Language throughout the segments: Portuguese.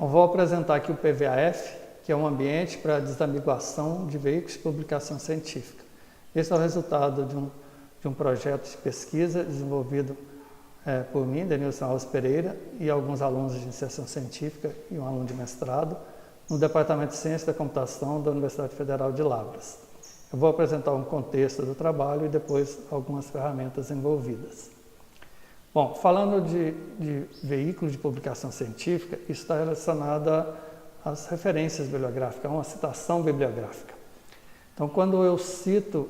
Eu vou apresentar aqui o PVAF, que é um ambiente para desambiguação de veículos de publicação científica. Esse é o resultado de um projeto de pesquisa desenvolvido por mim, Denilson Alves Pereira, e alguns alunos de iniciação científica e um aluno de mestrado, no Departamento de Ciência da Computação da Universidade Federal de Lavras. Eu vou apresentar um contexto do trabalho e depois algumas ferramentas envolvidas. Bom, falando de veículo de publicação científica, isso está relacionado às referências bibliográficas, a uma citação bibliográfica. Então, quando eu cito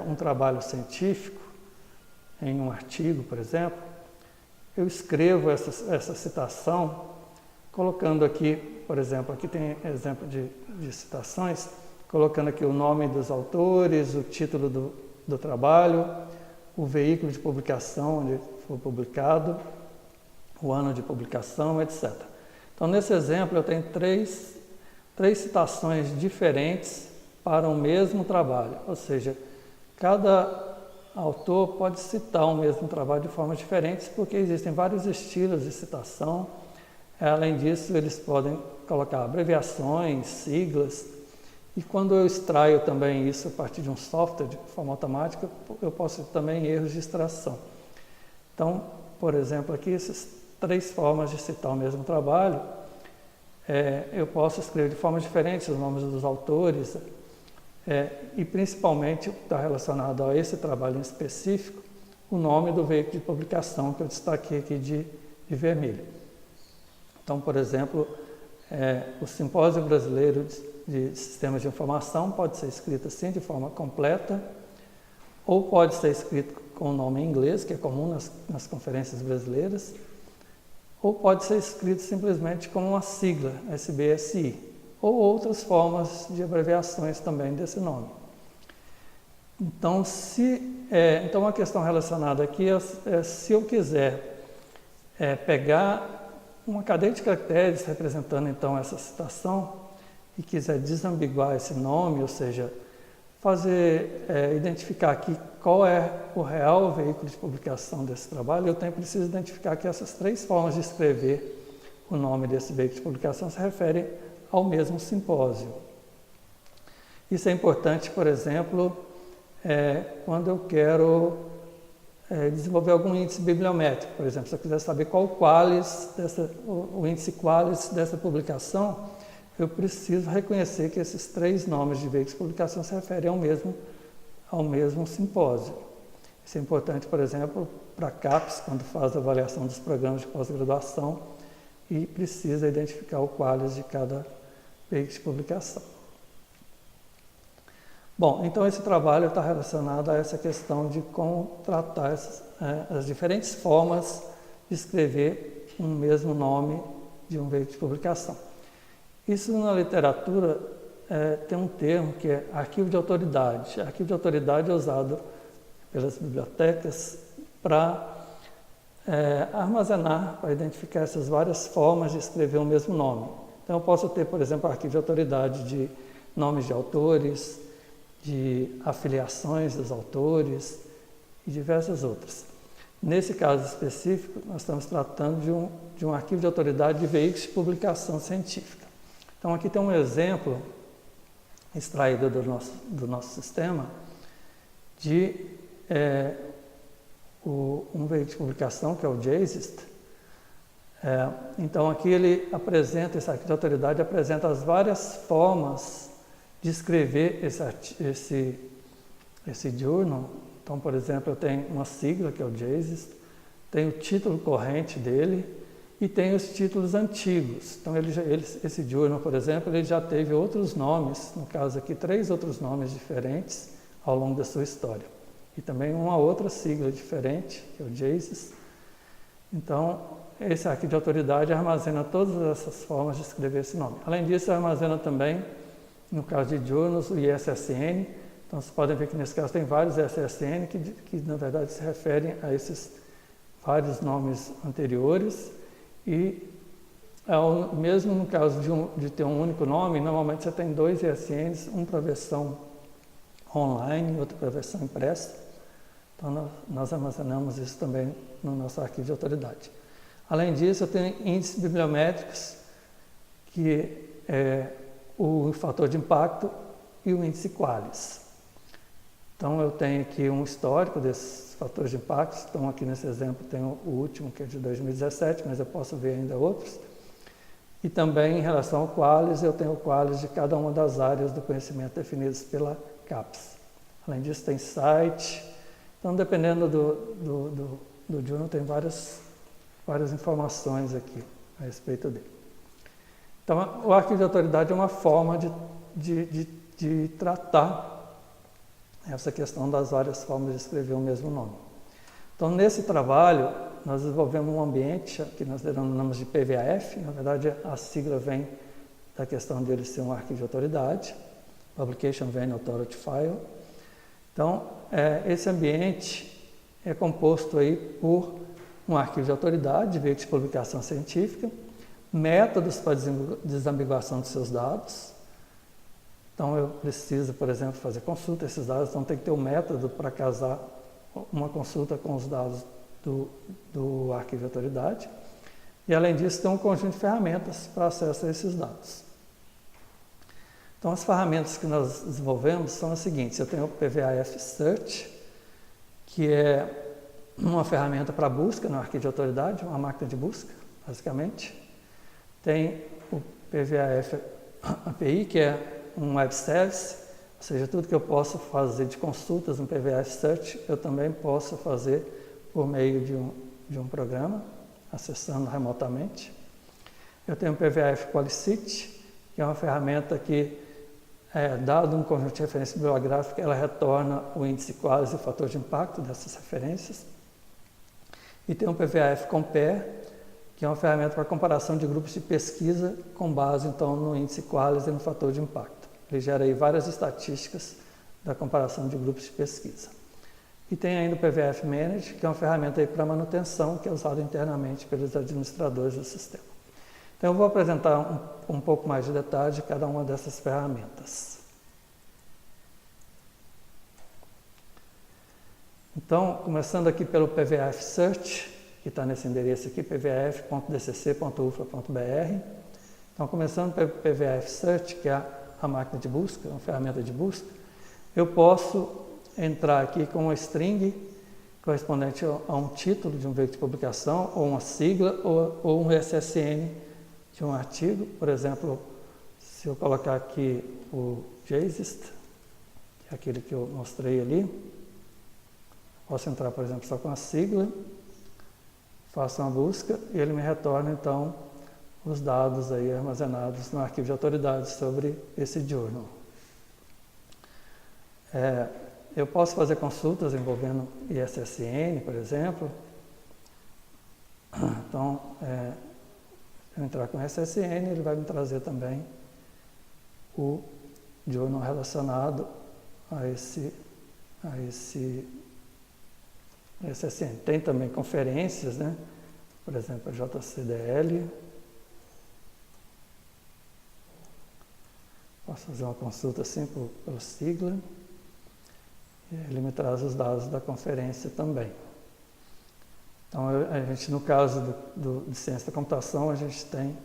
um trabalho científico, em um artigo, por exemplo, eu escrevo essa citação, colocando aqui, por exemplo, aqui tem exemplo de citações, colocando aqui o nome dos autores, o título do trabalho, o veículo de publicação onde foi publicado, o ano de publicação, etc. Então, nesse exemplo, eu tenho três citações diferentes para o mesmo trabalho, ou seja, cada autor pode citar o mesmo trabalho de formas diferentes, porque existem vários estilos de citação. Além disso, eles podem colocar abreviações, siglas, e quando eu extraio também isso a partir de um software de forma automática, eu posso ter também erros de extração. Então, por exemplo, aqui essas três formas de citar o mesmo trabalho, eu posso escrever de formas diferentes os nomes dos autores, e principalmente está relacionado a esse trabalho em específico, o nome do veículo de publicação que eu destaquei aqui de vermelho. Então, por exemplo, o Simpósio Brasileiro de Sistemas de Informação pode ser escrito assim, de forma completa, ou pode ser escrito com o nome em inglês, que é comum nas conferências brasileiras, ou pode ser escrito simplesmente como uma sigla, SBSI, ou outras formas de abreviações também desse nome. Então, então uma questão relacionada aqui é se eu quiser pegar uma cadeia de caracteres representando então essa citação e quiser desambiguar esse nome, ou seja, identificar aqui qual é o real veículo de publicação desse trabalho, eu preciso identificar que essas três formas de escrever o nome desse veículo de publicação se referem ao mesmo simpósio. Isso é importante, por exemplo, quando eu quero desenvolver algum índice bibliométrico, por exemplo, se eu quiser saber qual o índice qualis dessa publicação, eu preciso reconhecer que esses três nomes de veículos de publicação se referem ao mesmo simpósio. Isso é importante, por exemplo, para a CAPES, quando faz a avaliação dos programas de pós-graduação e precisa identificar o qualis de cada veículo de publicação. Bom, então esse trabalho está relacionado a essa questão de como tratar as diferentes formas de escrever um mesmo nome de um veículo de publicação. Isso na literatura tem um termo que é arquivo de autoridade. Arquivo de autoridade é usado pelas bibliotecas para armazenar, para identificar essas várias formas de escrever o mesmo nome. Então eu posso ter, por exemplo, arquivo de autoridade de nomes de autores, de afiliações dos autores e diversas outras. Nesse caso específico, nós estamos tratando de um arquivo de autoridade de veículos de publicação científica. Então aqui tem um exemplo extraído do nosso sistema de um veículo de publicação, que é o JASIST. Então aqui ele apresenta, esse arquivo de autoridade apresenta as várias formas de escrever esse journal. Então, por exemplo, eu tenho uma sigla, que é o JASIST, tenho o título corrente dele e tenho os títulos antigos. Então, esse journal, por exemplo, ele já teve outros nomes, no caso aqui, 3 outros nomes diferentes ao longo da sua história. E também uma outra sigla diferente, que é o JASIST. Então, esse arquivo de autoridade armazena todas essas formas de escrever esse nome. Além disso, armazena também, no caso de journals, o ISSN. Então, vocês podem ver que nesse caso tem vários ISSN que na verdade se referem a esses vários nomes anteriores. E mesmo no caso de ter um único nome, normalmente você tem 2 ISSNs, um para a versão online e outro para a versão impressa. Então, nós armazenamos isso também no nosso arquivo de autoridade. Além disso, eu tenho índices bibliométricos que é o fator de impacto e o índice Qualis. Então, eu tenho aqui um histórico desses fatores de impacto. Então, aqui nesse exemplo tem o último, que é de 2017, mas eu posso ver ainda outros. E também, em relação ao Qualis, eu tenho o Qualis de cada uma das áreas do conhecimento definidas pela CAPES. Além disso, tem site. Então, dependendo do journal, tem várias informações aqui a respeito dele. Então, o arquivo de autoridade é uma forma de tratar essa questão das várias formas de escrever o mesmo nome. Então, nesse trabalho, nós desenvolvemos um ambiente que nós denominamos de PVAF. Na verdade, a sigla vem da questão dele ser um arquivo de autoridade, Publication Venue Authority File. Então, esse ambiente é composto aí por um arquivo de autoridade, veículo de publicação científica, métodos para desambiguação de seus dados. Então, eu preciso, por exemplo, fazer consulta desses dados, então tem que ter um método para casar uma consulta com os dados do arquivo de autoridade. E, além disso, tem um conjunto de ferramentas para acesso a esses dados. Então, as ferramentas que nós desenvolvemos são as seguintes. Eu tenho o PVAF Search, que é uma ferramenta para busca no arquivo de autoridade, uma máquina de busca, basicamente. Tem o PVAF API, que é um web service, ou seja, tudo que eu posso fazer de consultas no PVAF Search, eu também posso fazer por meio de um programa, acessando remotamente. Eu tenho o PVAF Qualicity, que é uma ferramenta que, dado um conjunto de referências bibliográficas, ela retorna o índice Qualis e o fator de impacto dessas referências. E tem o PVAF Compare, que é uma ferramenta para comparação de grupos de pesquisa com base, então, no índice Qualis e no fator de impacto. Ele gera aí várias estatísticas da comparação de grupos de pesquisa. E tem ainda o PVAF Manage, que é uma ferramenta aí para manutenção, que é usada internamente pelos administradores do sistema. Então, eu vou apresentar um pouco mais de detalhe de cada uma dessas ferramentas. Então, começando aqui pelo PVAF Search, que está nesse endereço aqui, pvaf.dcc.ufla.br. Então, começando pelo PVAF Search, que é a máquina de busca, uma ferramenta de busca, eu posso entrar aqui com uma string correspondente a um título de um veículo de publicação, ou uma sigla, ou um SSN de um artigo. Por exemplo, se eu colocar aqui o JSIST, que é aquele que eu mostrei ali, posso entrar, por exemplo, só com a sigla, faço uma busca e ele me retorna, então, os dados aí armazenados no arquivo de autoridade sobre esse journal. Eu posso fazer consultas envolvendo ISSN, por exemplo. Então, se eu entrar com ISSN, ele vai me trazer também o journal relacionado a esse ISSN. Tem também conferências, né? Por exemplo, a JCDL. Posso fazer uma consulta assim pelo sigla. E ele me traz os dados da conferência também. Então, a gente, no caso de ciência da computação, a gente tem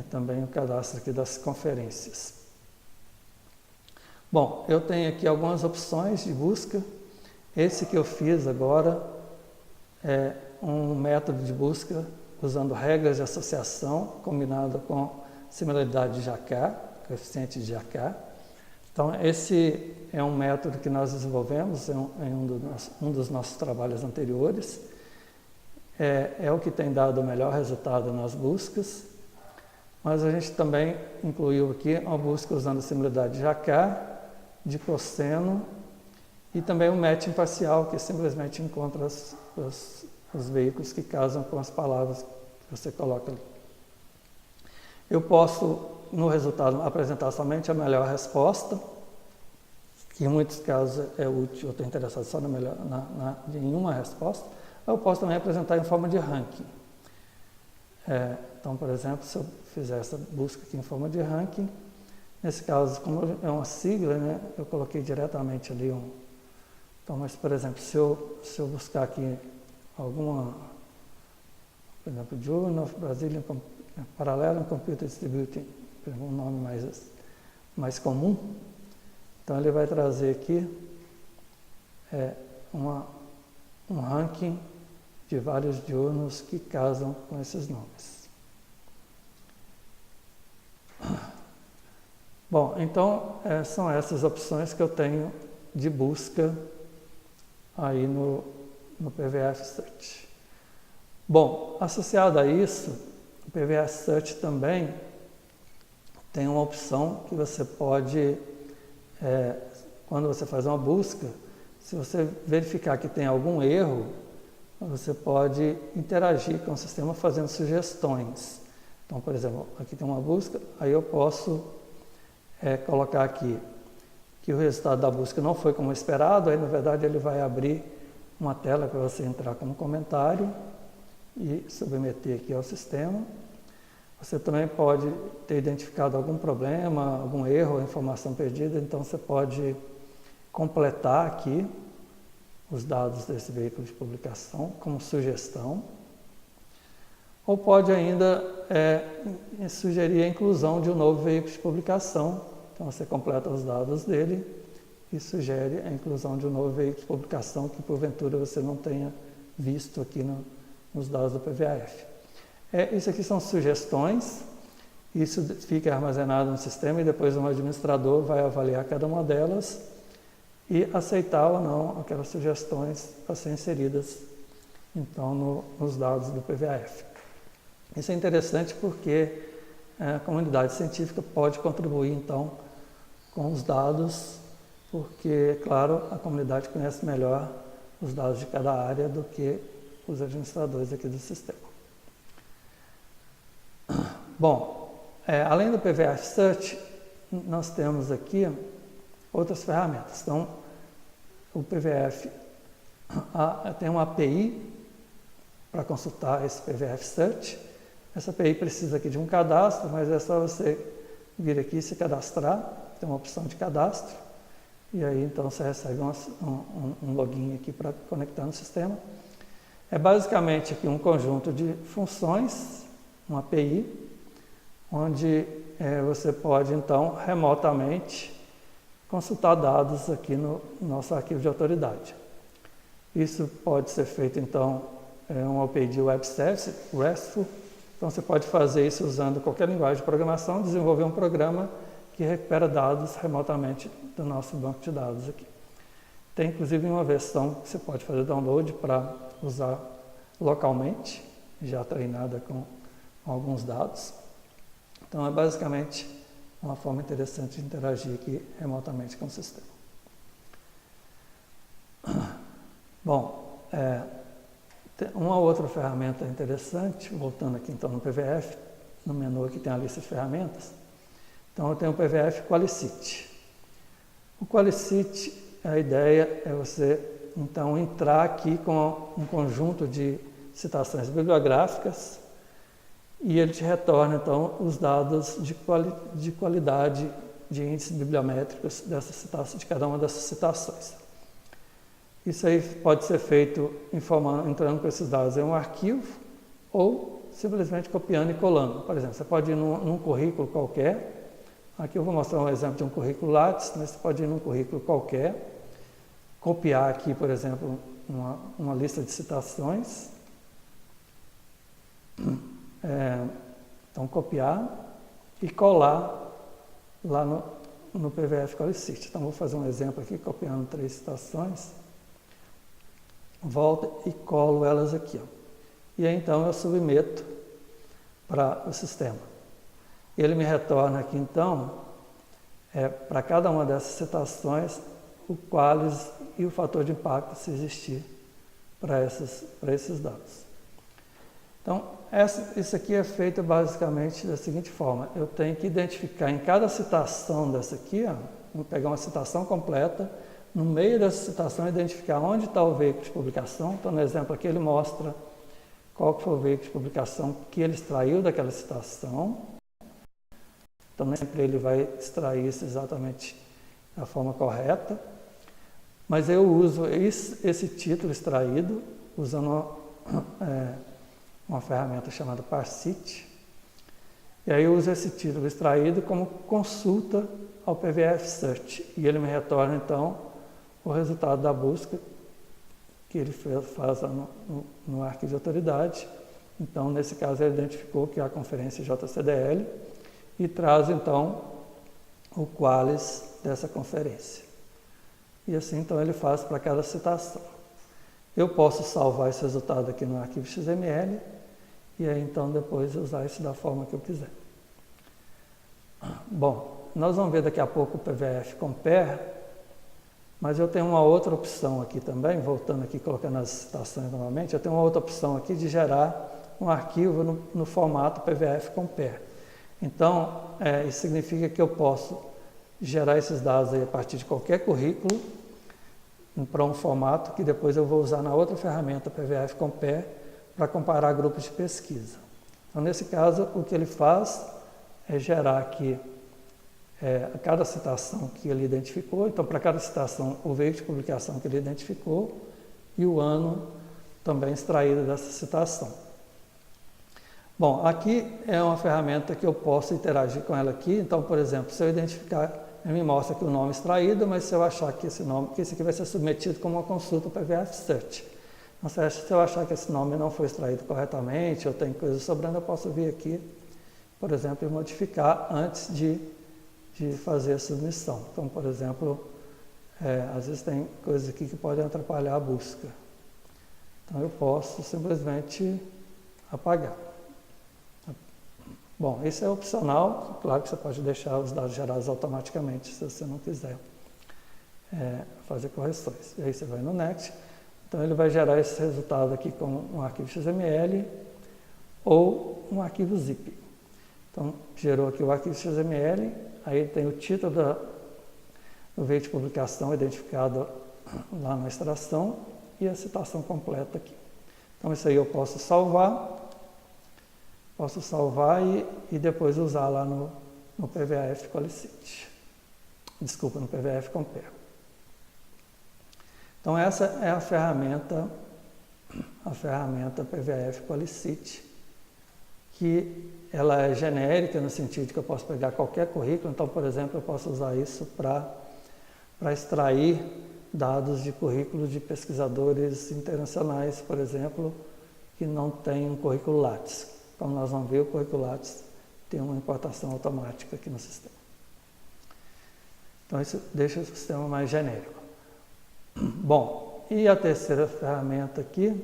também o cadastro aqui das conferências. Bom, eu tenho aqui algumas opções de busca. Esse que eu fiz agora é um método de busca usando regras de associação combinado com similaridade de Jacquard, coeficiente de Jacquard. Então, esse é um método que nós desenvolvemos em um dos nossos trabalhos anteriores. É o que tem dado o melhor resultado nas buscas, mas a gente também incluiu aqui uma busca usando a similaridade de Jacquard, de cosseno, e também o matching parcial, que simplesmente encontra os veículos que casam com as palavras que você coloca ali. Eu posso, no resultado, apresentar somente a melhor resposta, que em muitos casos é útil, eu estou interessado só em uma resposta. Eu posso também apresentar em forma de ranking. Então, por exemplo, se eu fizer essa busca aqui em forma de ranking, nesse caso, como é uma sigla, né, eu coloquei diretamente ali Então, mas, por exemplo, se eu buscar aqui alguma, por exemplo, Journal of Brazilian Parallel Computer Distributed, um nome mais comum. Então ele vai trazer aqui um ranking de vários diurnos que casam com esses nomes. Bom, então são essas opções que eu tenho de busca aí no PVF Search. Bom, associado a isso, o PVF Search também tem uma opção que você pode, quando você faz uma busca, se você verificar que tem algum erro, você pode interagir com o sistema fazendo sugestões. Então, por exemplo, aqui tem uma busca, aí eu posso colocar aqui que o resultado da busca não foi como esperado, aí na verdade ele vai abrir uma tela para você entrar como comentário e submeter aqui ao sistema. Você também pode ter identificado algum problema, algum erro, informação perdida, então você pode completar aqui os dados desse veículo de publicação como sugestão, ou pode ainda sugerir a inclusão de um novo veículo de publicação. Então você completa os dados dele e sugere a inclusão de um novo veículo de publicação que porventura você não tenha visto aqui nos dados do PVAF. Isso aqui são sugestões, isso fica armazenado no sistema e depois um administrador vai avaliar cada uma delas e aceitar ou não aquelas sugestões a serem inseridas então nos dados do PVAF. Isso é interessante porque a comunidade científica pode contribuir então com os dados, porque, claro, a comunidade conhece melhor os dados de cada área do que os administradores aqui do sistema. Bom, além do PVF Search, nós temos aqui outras ferramentas. Então, o PVF tem uma API para consultar esse PVF Search. Essa API precisa aqui de um cadastro, mas é só você vir aqui e se cadastrar. Tem uma opção de cadastro. E aí, então, você recebe um login aqui para conectar no sistema. É basicamente aqui um conjunto de funções, uma API, onde você pode, então, remotamente consultar dados aqui no nosso arquivo de autoridade. Isso pode ser feito, então, uma API de Web Service, RESTful. Então, você pode fazer isso usando qualquer linguagem de programação, desenvolver um programa que recupera dados remotamente do nosso banco de dados aqui. Tem, inclusive, uma versão que você pode fazer download para usar localmente, já treinada com alguns dados. Então, é basicamente uma forma interessante de interagir aqui remotamente com o sistema. Bom, uma outra ferramenta interessante, voltando aqui então no PVF, no menu aqui tem a lista de ferramentas. Então, eu tenho o PVF Qualicit. O Qualicit, a ideia é você, então, entrar aqui com um conjunto de citações bibliográficas e ele te retorna, então, os dados de qualidade de índices bibliométricos de cada uma dessas citações. Isso aí pode ser feito entrando com esses dados em um arquivo ou simplesmente copiando e colando. Por exemplo, você pode ir num currículo qualquer. Aqui eu vou mostrar um exemplo de um currículo Lattes, mas você pode ir num currículo qualquer, copiar aqui, por exemplo, uma lista de citações. Então, copiar e colar lá no PVF Qualicit. Então, vou fazer um exemplo aqui, copiando 3 citações. Volto e colo elas aqui. E aí, então, eu submeto para o sistema. Ele me retorna aqui, então, para cada uma dessas citações, o qualis e o fator de impacto, se existir, para esses dados. Então, isso aqui é feito basicamente da seguinte forma. Eu tenho que identificar em cada citação dessa aqui, vou pegar uma citação completa, no meio dessa citação, identificar onde está o veículo de publicação. Então, no exemplo aqui, ele mostra qual que foi o veículo de publicação que ele extraiu daquela citação. Então, nem sempre ele vai extrair isso exatamente da forma correta, mas eu uso esse título extraído usando uma ferramenta chamada Parseit. E aí eu uso esse título extraído como consulta ao PVF Search. E ele me retorna, então, o resultado da busca que ele faz lá no arquivo de autoridade. Então, nesse caso, ele identificou que é a conferência JCDL e traz, então, o qualis dessa conferência. E assim, então, ele faz para cada citação. Eu posso salvar esse resultado aqui no arquivo XML e aí, então, depois usar isso da forma que eu quiser. Bom, nós vamos ver daqui a pouco o PVF Compare, mas eu tenho uma outra opção aqui também, voltando aqui, colocando as citações novamente, eu tenho uma outra opção aqui de gerar um arquivo no formato PVF Compare. Então, isso significa que eu posso gerar esses dados aí a partir de qualquer currículo para um formato que depois eu vou usar na outra ferramenta PVF Compare para comparar grupos de pesquisa. Então, nesse caso, o que ele faz é gerar aqui cada citação que ele identificou, então para cada citação o veículo de publicação que ele identificou e o ano também extraído dessa citação. Bom, aqui é uma ferramenta que eu posso interagir com ela aqui, então, por exemplo, se eu identificar, ele me mostra aqui o nome extraído, mas se eu achar que esse aqui vai ser submetido como uma consulta para PVF Search. Então, se eu achar que esse nome não foi extraído corretamente, ou tem coisa sobrando, eu posso vir aqui, por exemplo, e modificar antes de fazer a submissão. Então, por exemplo, às vezes tem coisas aqui que podem atrapalhar a busca. Então, eu posso simplesmente apagar. Bom, isso é opcional, claro que você pode deixar os dados gerados automaticamente, se você não quiser fazer correções. E aí você vai no Next, então ele vai gerar esse resultado aqui como um arquivo XML ou um arquivo zip. Então, gerou aqui o arquivo XML, aí tem o título do veículo de publicação identificado lá na extração e a citação completa aqui. Então, isso aí eu posso salvar e depois usar lá no PVF Qualicity. Desculpa, no PVF Compare. Então, essa é a ferramenta PVF Qualicity, que ela é genérica no sentido de que eu posso pegar qualquer currículo. Então, por exemplo, eu posso usar isso para extrair dados de currículos de pesquisadores internacionais, por exemplo, que não têm um currículo Lattes. Como nós vamos ver, o currículo Lattes tem uma importação automática aqui no sistema. Então, isso deixa o sistema mais genérico. Bom, e a terceira ferramenta aqui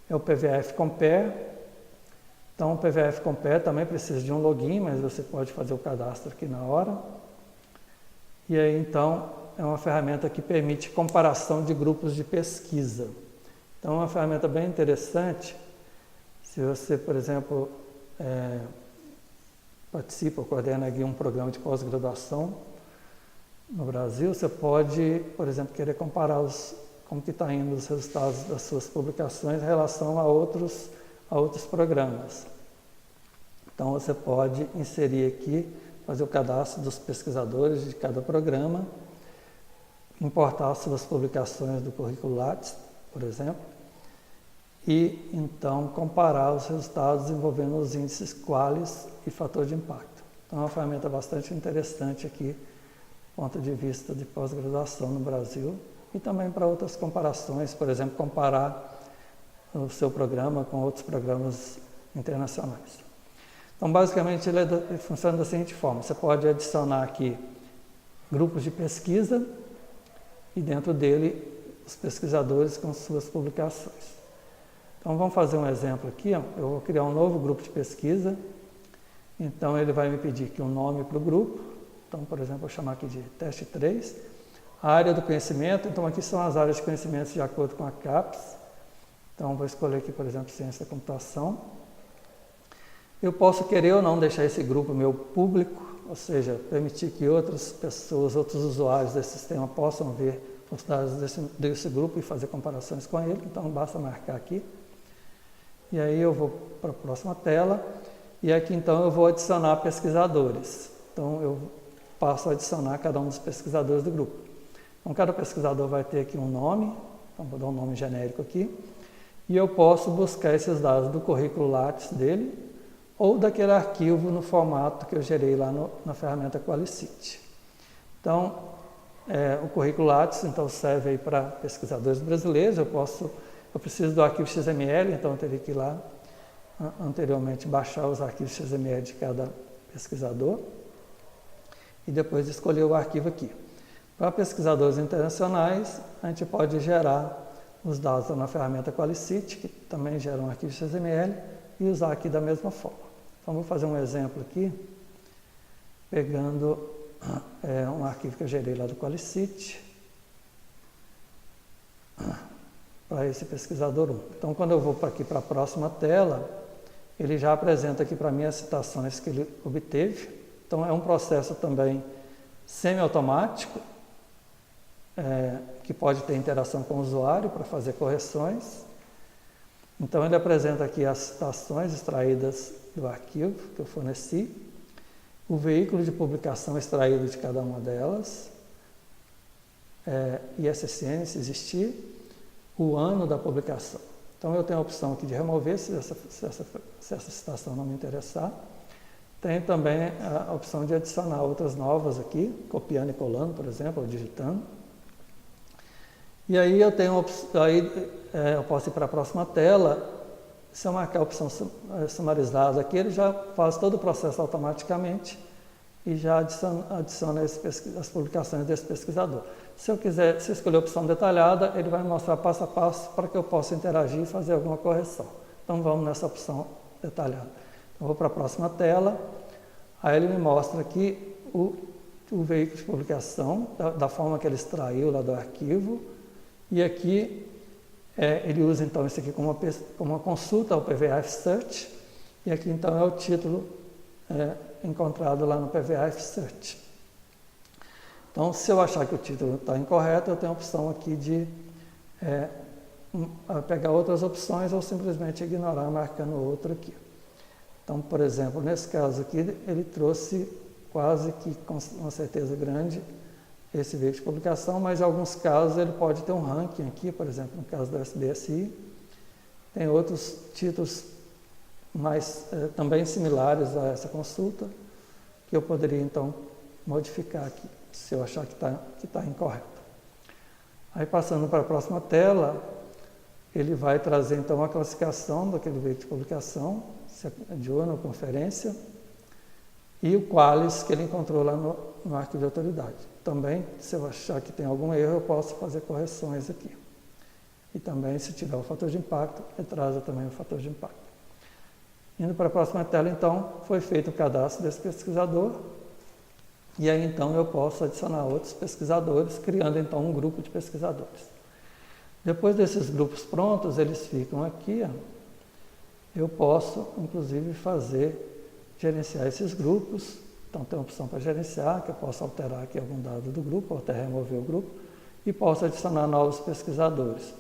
é o PVF Compare. Então, o PVF Compare também precisa de um login, mas você pode fazer o cadastro aqui na hora. E aí, então, é uma ferramenta que permite comparação de grupos de pesquisa. Então, é uma ferramenta bem interessante. Se você, por exemplo, participa ou coordena aqui um programa de pós-graduação no Brasil, você pode, por exemplo, querer comparar como que está indo os resultados das suas publicações em relação a outros programas. Então, você pode inserir aqui, fazer o cadastro dos pesquisadores de cada programa, importar as suas publicações do currículo Lattes, por exemplo, e então comparar os resultados envolvendo os índices qualis e fator de impacto. Então, é uma ferramenta bastante interessante aqui, do ponto de vista de pós-graduação no Brasil, e também para outras comparações, por exemplo, comparar o seu programa com outros programas internacionais. Então, basicamente, ele funciona da seguinte forma: você pode adicionar aqui grupos de pesquisa e dentro dele os pesquisadores com suas publicações. Então, vamos fazer um exemplo aqui. Eu vou criar um novo grupo de pesquisa. Então, ele vai me pedir aqui um nome para o grupo. Então, por exemplo, vou chamar aqui de teste 3. A área do conhecimento. Então, aqui são as áreas de conhecimento de acordo com a CAPES. Então, vou escolher aqui, por exemplo, ciência da computação. Eu posso querer ou não deixar esse grupo meu público, ou seja, permitir que outras pessoas, outros usuários desse sistema possam ver os dados desse grupo e fazer comparações com ele. Então, basta marcar aqui. E aí eu vou para a próxima tela. E aqui, então, eu vou adicionar pesquisadores. Então, eu passo a adicionar cada um dos pesquisadores do grupo. Então, cada pesquisador vai ter aqui um nome. Então, vou dar um nome genérico aqui. E eu posso buscar esses dados do currículo Lattes dele, ou daquele arquivo no formato que eu gerei lá na ferramenta Qualicity. Então, o currículo Lattes então, serve aí para pesquisadores brasileiros. Eu preciso do arquivo XML, então eu teria que ir lá anteriormente baixar os arquivos XML de cada pesquisador e depois escolher o arquivo aqui. Para pesquisadores internacionais, a gente pode gerar os dados na ferramenta Qualicity, que também gera um arquivo XML, e usar aqui da mesma forma. Então, vou fazer um exemplo aqui, pegando um arquivo que eu gerei lá do Qualicity, para esse pesquisador 1. Então, quando eu vou aqui para a próxima tela, ele já apresenta aqui para mim as citações que ele obteve. Então, é um processo também semiautomático, que pode ter interação com o usuário para fazer correções. Então, ele apresenta aqui as citações extraídas do arquivo que eu forneci, o veículo de publicação extraído de cada uma delas, ISSN, se existir, o ano da publicação. Então, eu tenho a opção aqui de remover se essa citação não me interessar. Tenho também a opção de adicionar outras novas aqui, copiando e colando, por exemplo, ou digitando. E aí eu posso ir para a próxima tela. Se eu marcar a opção sumarizada aqui, ele já faz todo o processo automaticamente e já adiciona as publicações desse pesquisador. Se eu escolher a opção detalhada, ele vai me mostrar passo a passo para que eu possa interagir e fazer alguma correção. Então vamos nessa opção detalhada. Então, vou para a próxima tela, aí ele me mostra aqui o veículo de publicação, da forma que ele extraiu lá do arquivo, e aqui ele usa então isso aqui como uma consulta ao PVF Search, e aqui então é o título encontrado lá no PVF Search. Então, se eu achar que o título está incorreto, eu tenho a opção aqui de pegar outras opções ou simplesmente ignorar marcando outro aqui. Então, por exemplo, nesse caso aqui, ele trouxe quase que com uma certeza grande esse veículo de publicação, mas em alguns casos ele pode ter um ranking aqui, por exemplo, no caso do SBSI. Tem outros títulos também similares a essa consulta, que eu poderia então modificar aqui, se eu achar que está incorreto. Aí passando para a próxima tela, ele vai trazer então a classificação daquele veículo de publicação, se é diurno ou conferência, e o qualis que ele encontrou lá no arquivo de autoridade. Também, se eu achar que tem algum erro, eu posso fazer correções aqui. E também, se tiver o fator de impacto, ele traz também o fator de impacto. Indo para a próxima tela, então, foi feito o cadastro desse pesquisador, e aí então eu posso adicionar outros pesquisadores, criando então um grupo de pesquisadores. Depois desses grupos prontos, eles ficam aqui, eu posso, inclusive, gerenciar esses grupos. Então, tem a opção para gerenciar, que eu posso alterar aqui algum dado do grupo, ou até remover o grupo, e posso adicionar novos pesquisadores.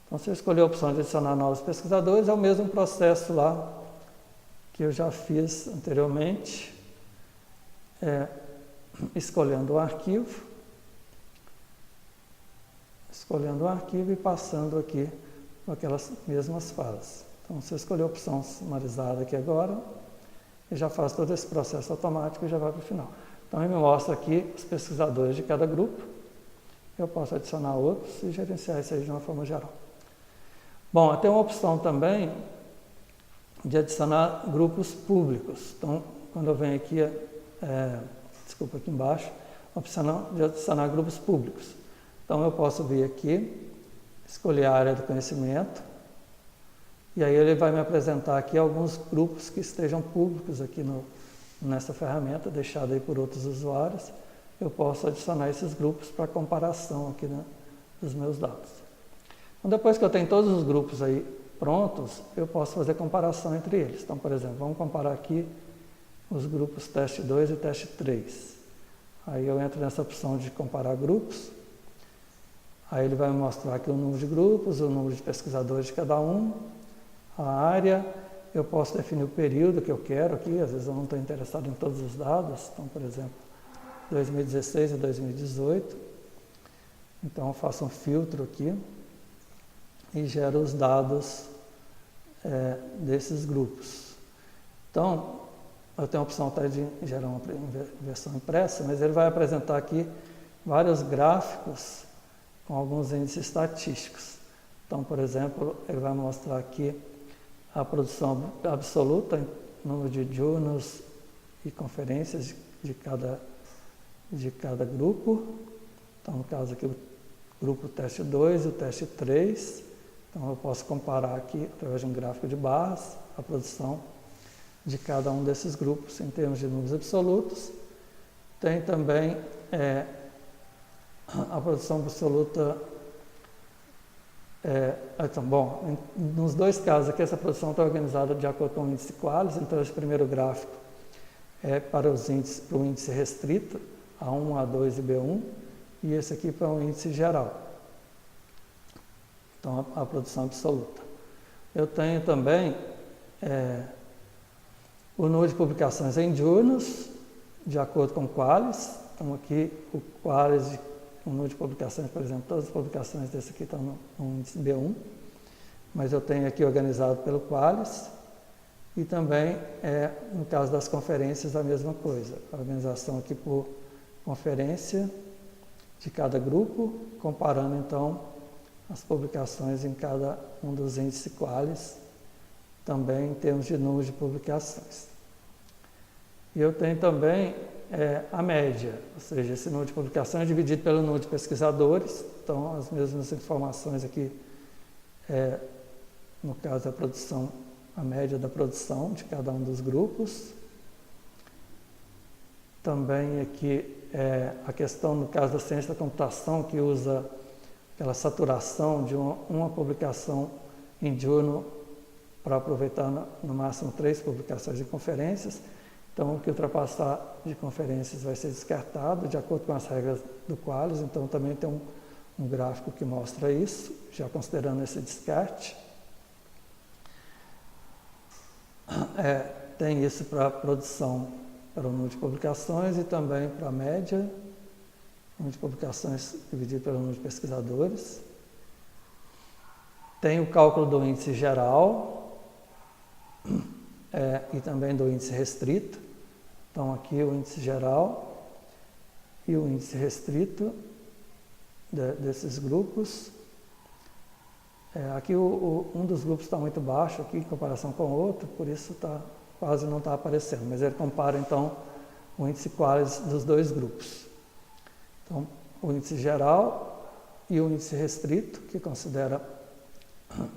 Então, se eu escolher a opção de adicionar novos pesquisadores, é o mesmo processo lá que eu já fiz anteriormente, escolhendo o arquivo e passando aqui por aquelas mesmas fases. Então, se eu escolher a opção sumarizada aqui agora, ele já faz todo esse processo automático e já vai para o final. Então, ele me mostra aqui os pesquisadores de cada grupo. Eu posso adicionar outros e gerenciar isso aí de uma forma geral. Bom, tem uma opção também de adicionar grupos públicos. Então, quando eu venho aqui, aqui embaixo, a opção de adicionar grupos públicos. Então, eu posso vir aqui, escolher a área do conhecimento, e aí ele vai me apresentar aqui alguns grupos que estejam públicos aqui nessa ferramenta, deixada aí por outros usuários. Eu posso adicionar esses grupos para comparação aqui dos meus dados. Então, depois que eu tenho todos os grupos aí prontos, eu posso fazer comparação entre eles. Então, por exemplo, vamos comparar aqui os grupos teste 2 e teste 3. Aí eu entro nessa opção de comparar grupos. Aí ele vai me mostrar aqui o número de grupos, o número de pesquisadores de cada um, a área. Eu posso definir o período que eu quero aqui, às vezes eu não estou interessado em todos os dados. Então, por exemplo, 2016 e 2018. Então, eu faço um filtro aqui e gero os dados desses grupos. Então, eu tenho a opção até de gerar uma versão impressa, mas ele vai apresentar aqui vários gráficos com alguns índices estatísticos. Então, por exemplo, ele vai mostrar aqui a produção absoluta, número de diurnos e conferências de cada grupo. Então, no caso aqui, o grupo teste 2 e o teste 3. Então, eu posso comparar aqui, através de um gráfico de barras, a produção de cada um desses grupos em termos de números absolutos. Tem também a produção absoluta. Então, bom, nos dois casos aqui, essa produção está organizada de acordo com o índice Qualis. Então, esse primeiro gráfico é para o índice restrito, A1, A2 e B1, e esse aqui para o índice geral. Então, a produção absoluta. Eu tenho também o número de publicações em diurnos, de acordo com o Qualis. Então, aqui o Qualis, o número de publicações, por exemplo, todas as publicações desse aqui estão no índice B1, mas eu tenho aqui organizado pelo Qualis. E também, no caso das conferências, a mesma coisa. A organização aqui por conferência de cada grupo, comparando, então, as publicações em cada um dos índices Qualis, também em termos de número de publicações. E eu tenho também a média, ou seja, esse número de publicações é dividido pelo número de pesquisadores. Então, as mesmas informações aqui, no caso, a média da produção de cada um dos grupos. Também aqui a questão, no caso da ciência da computação, que usa aquela saturação de uma publicação em diurno para aproveitar no máximo 3 publicações de conferências. Então, o que ultrapassar de conferências vai ser descartado de acordo com as regras do Qualis. Então, também tem um gráfico que mostra isso, já considerando esse descarte. Tem isso para a produção, para o número de publicações e também para a média, número de publicações dividido pelo número de pesquisadores. Tem o cálculo do índice geral e também do índice restrito. Então, aqui o índice geral e o índice restrito desses grupos. Aqui um dos grupos está muito baixo aqui em comparação com o outro, por isso quase não está aparecendo. Mas ele compara, então, o índice Qualis dos dois grupos. Então, o índice geral e o índice restrito, que considera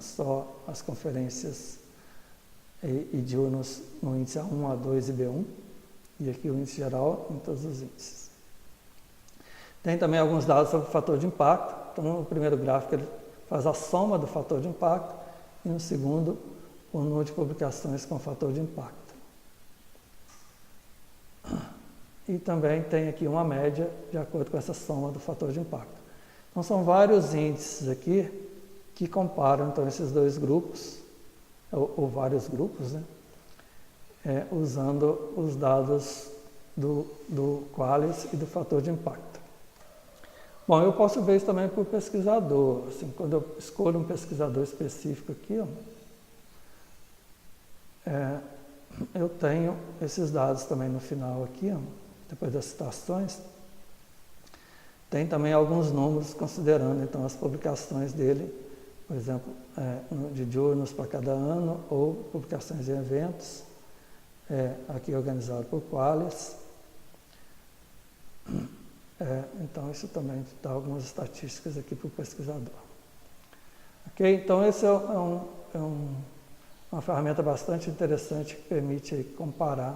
só as conferências e diurnos no índice A1, A2 e B1. E aqui o índice geral em todos os índices. Tem também alguns dados sobre o fator de impacto. Então, no primeiro gráfico, ele faz a soma do fator de impacto e no segundo, o número de publicações com fator de impacto. E também tem aqui uma média de acordo com essa soma do fator de impacto. Então, são vários índices aqui que comparam, então, esses dois grupos, ou vários grupos, né? Usando os dados do Qualis e do fator de impacto. Bom, eu posso ver isso também por pesquisador. Assim, quando eu escolho um pesquisador específico aqui, eu tenho esses dados também no final aqui, depois das citações. Tem também alguns números considerando, então, as publicações dele, por exemplo, de diurnos para cada ano ou publicações em eventos. Aqui organizado por Qualis. Então, isso também dá algumas estatísticas aqui para o pesquisador. Ok? Então, esse é uma ferramenta bastante interessante que permite aí comparar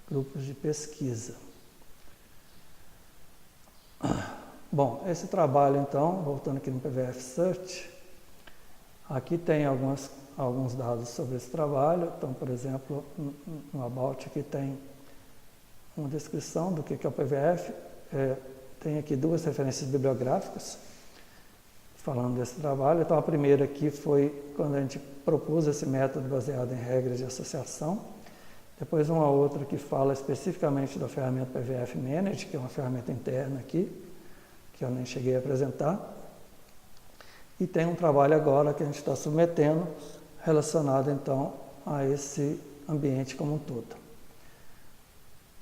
grupos de pesquisa. Bom, esse trabalho, então, voltando aqui no PVF Search, aqui tem alguns dados sobre esse trabalho. Então, por exemplo, no About aqui tem uma descrição do que é o PVF. Tem aqui 2 referências bibliográficas falando desse trabalho. Então, a primeira aqui foi quando a gente propôs esse método baseado em regras de associação. Depois uma outra que fala especificamente da ferramenta PVF Manage, que é uma ferramenta interna aqui, que eu nem cheguei a apresentar. E tem um trabalho agora que a gente está submetendo, relacionado então a ambiente como um todo.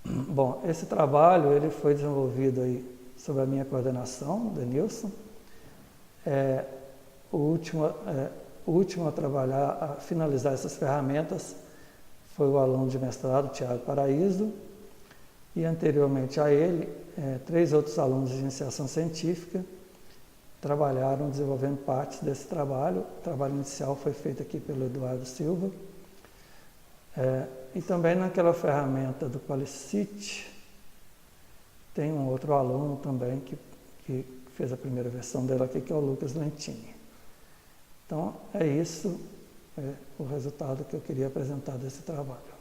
Bom, esse trabalho ele foi desenvolvido aí sob a minha coordenação, Denilson. O último a trabalhar, a finalizar essas ferramentas foi o aluno de mestrado, Tiago Paraíso, e anteriormente a ele, 3 outros alunos de iniciação científica trabalharam desenvolvendo partes desse trabalho. O trabalho inicial foi feito aqui pelo Eduardo Silva. E também naquela ferramenta do Qualicit, tem um outro aluno também que fez a primeira versão dela aqui, que é o Lucas Lentini. Então, é isso, o resultado que eu queria apresentar desse trabalho.